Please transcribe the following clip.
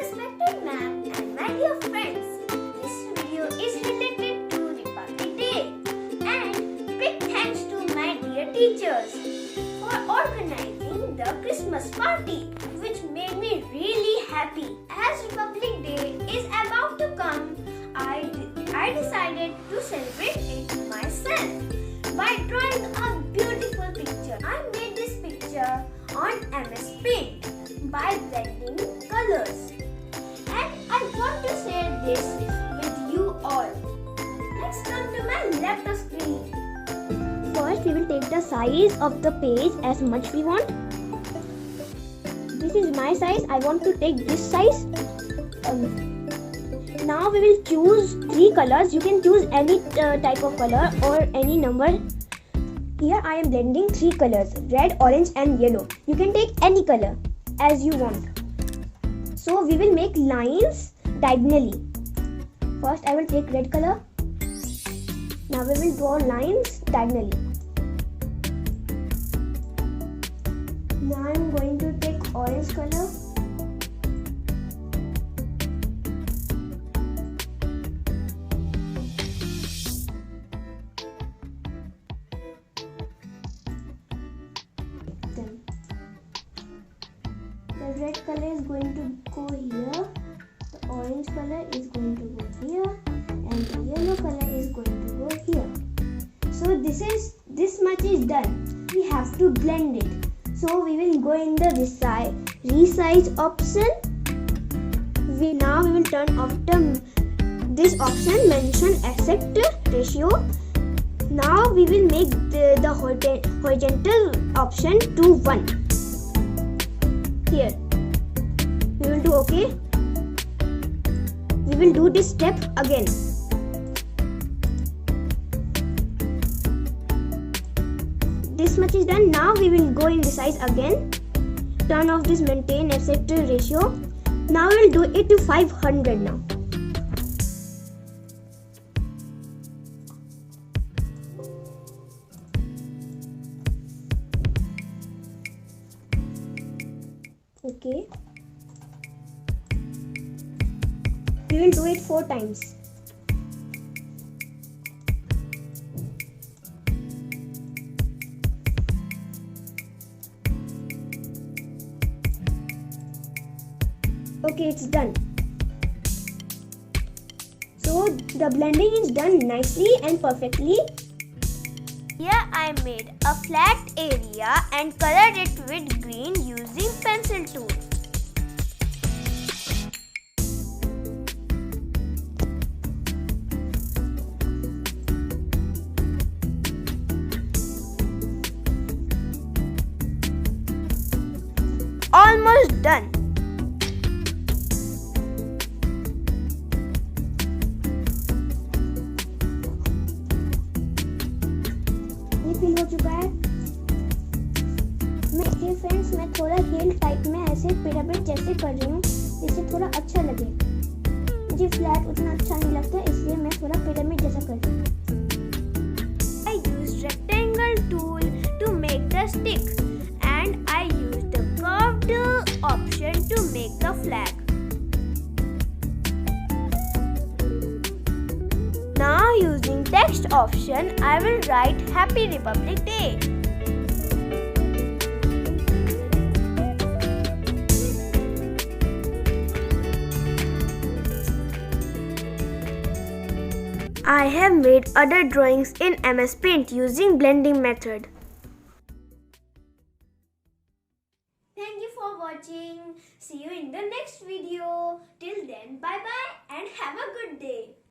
respected ma'am and my dear friends, this video is related to Republic Day and big thanks to my dear teachers for organizing the Christmas party which made me really happy. As Republic Day is about to come, I decided to celebrate it myself by drawing a beautiful picture. I made this picture on MS Paint by blending colors, and I want to share this with you all. Let's come to my laptop screen. First, we will take the size of the page as much we want. This is my size. I want to take this size. Now we will choose 3 colors. You can choose any type of color or any number. Here I am blending 3 colors, red, orange and yellow. You can take any color as you want. So we will make lines diagonally. First I will take red color. Now we will draw lines diagonally. Now I am going to take orange color. The red color is going to go here, the orange color is going to go here, and the yellow color is going to go here. So this much is done. We have to blend it. So we will go in the resize option. Now we will turn off this option, mention aspect ratio. Now we will make the horizontal option to 1. Here we will do OK. We will do this step again. This much is done. Now we will go in resize again. Turn off this maintain aspect ratio. Now we will do it to 500 now. Okay. We will do it 4 times. Okay, it's done. So the blending is done nicely and perfectly. Here I made a flat area and colored it with green using pencil tool. Almost done. ये fill हो चुका है। मेरे friends, मैं थोड़ा hello type में ऐसे pyramid जैसे कर रही हूँ, इससे थोड़ा अच्छा लगे। मुझे फ्लैट उतना अच्छा नहीं लगता, इसलिए मैं थोड़ा पिरामिड जैसा कर रही हूँ। I used rectangle tool to make the stick and I used the curved option to make the flag. Now using text option, I will write Happy Republic Day. I have made other drawings in MS Paint using blending method. Thank you for watching. See you in the next video. Till then, bye bye and have a good day.